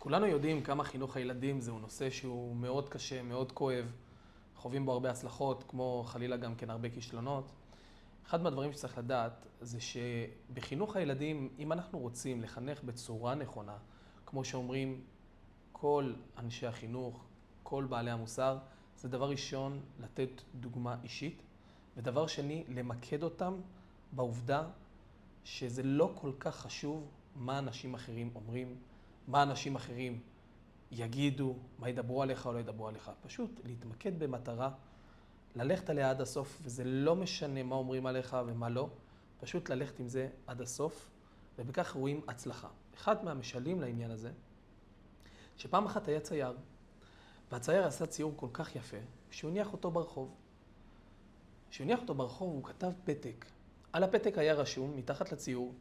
כולנו יודעים כמה חינוך הילדים זהו נושא שהוא מאוד קשה, מאוד כואב. חווים בו הרבה הצלחות, כמו חלילה גם כן הרבה כישלונות. אחד מהדברים שצריך לדעת זה שבחינוך הילדים, אם אנחנו רוצים לחנך בצורה נכונה, כמו שאומרים כל אנשי החינוך, כל בעלי המוסר, זה דבר ראשון לתת דוגמה אישית, ודבר שני למקד אותם בעובדה שזה לא כל כך חשוב מה אנשים אחרים אומרים, מה אנשים אחרים יגידו, מה ידברו עליך או לא ידברו עליך. פשוט להתמקד במטרה, ללכת עליה עד הסוף, וזה לא משנה מה אומרים עליך ומה לא, פשוט ללכת עם זה עד הסוף, ובכך רואים הצלחה. אחד מהמשלים לעניין הזה, שפעם אחת היה צייר, והצייר עשה ציור כל כך יפה, שהוא הניח אותו ברחוב. כשהוא הניח אותו ברחוב הוא כתב פתק. על הפתק היה רשום, מתחת לציור,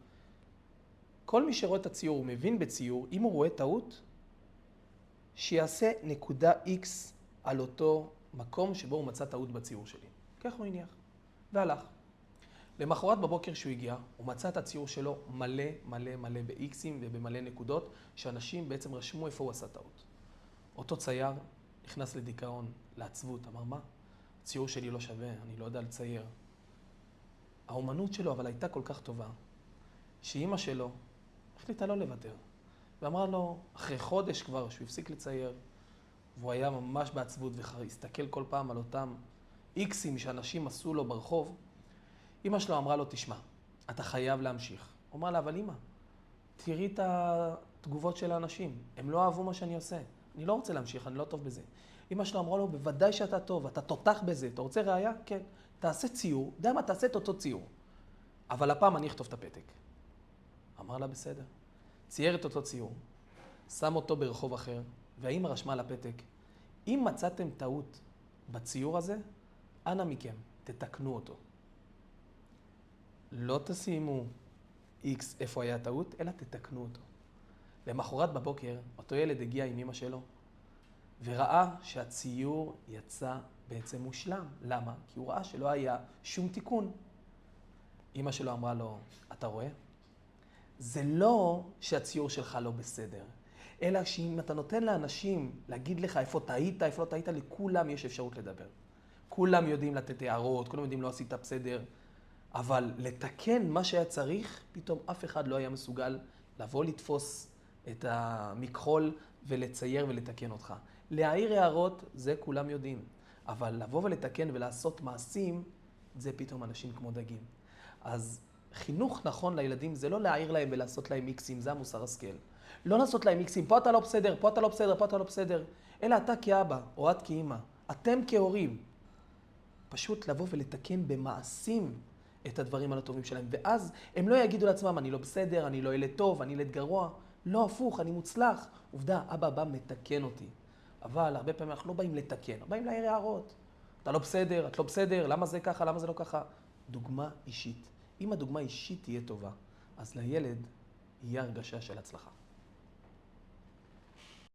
כל מי שרואה את הציור, הוא מבין בציור, אם הוא רואה טעות, שיעשה נקודה X על אותו מקום שבו הוא מצא טעות בציור שלי. כך הוא הניח, והלך. למחרת בבוקר שהוא הגיע, הוא מצא את הציור שלו מלא מלא מלא ב-X'ים ובמלא נקודות, שאנשים בעצם רשמו איפה הוא עשה טעות. אותו צייר נכנס לדיכאון, לעצבות, אמר מה? הציור שלי לא שווה, אני לא יודע לצייר. האומנות שלו אבל הייתה כל כך טובה, שאימא שלו החליטה לא לוותר. ואמרה לו, אחרי חודש כבר, שהוא הפסיק לצייר, והוא היה ממש בעצבות והסתכל כל פעם על אותם איקסים שאנשים עשו לו ברחוב, אמא שלו אמרה לו, תשמע, אתה חייב להמשיך. הוא אמר לה, אבל אמא, תראי את התגובות של האנשים, הם לא אהבו מה שאני עושה. אני לא רוצה להמשיך, אני לא טוב בזה. אמא שלו אמרה לו, בוודאי שאתה טוב, אתה תותח בזה, אתה רוצה ראייה? כן. תעשה ציור, יודע מה, תעשה את אותו ציור. אבל הפעם אני אכתוב את הפתק. אמר לה, בסדר. צייר את אותו ציור, שם אותו ברחוב אחר, והאמא רשמה על הפתק, אם מצאתם טעות בציור הזה, אנא מכם, תתקנו אותו. לא תשימו X איפה היה טעות, אלא תתקנו אותו. למחרת בבוקר, אותו ילד הגיע עם אמא שלו, וראה שהציור יצא בעצם מושלם. למה? כי הוא ראה שלא היה שום תיקון. אמא שלו אמרה לו, אתה רואה? זה לא שהציור שלך לא בסדר, אלא שאם אתה נותן לאנשים להגיד לך איפה טעית, איפה לא טעית, לכולם יש אפשרות לדבר. כולם יודעים לתת הערות, כולם יודעים לא עשית בסדר, אבל לתקן מה שהיה צריך, פתאום אף אחד לא היה מסוגל לבוא לתפוס את המכחול ולצייר ולתקן אותך. להעיר הערות, זה כולם יודעים, אבל לבוא ולתקן ולעשות מעשים, זה פתאום אנשים כמו דגים. אז חינוך נכון לילדים זה לא להעיר להם ולעשות להם מיקסים, זה המוסר השכל. לא לעשות להם מיקסים, פה אתה לא בסדר, פה אתה לא בסדר, פה אתה לא בסדר, אלא אתה כאבא או את כאמא, אתם כהורים. פשוט לבוא ולתקן במעשים את הדברים הלא טובים שלהם, ואז הם לא יגידו לעצמם, אני לא בסדר, אני לא ילד טוב, אני ילד גרוע. לא הפוך, אני מוצלח. עובדה, אבא בא מתקן אותי. אבל הרבה פעמים אנחנו לא באים לתקן, אנחנו באים להעיר הערות. אתה לא בסדר, את לא בסדר, למה זה ככה, למה זה לא ככה? דוגמה אישית. אם הדוגמה אישית תהיה טובה, אז לילד יהיה הרגשה של הצלחה.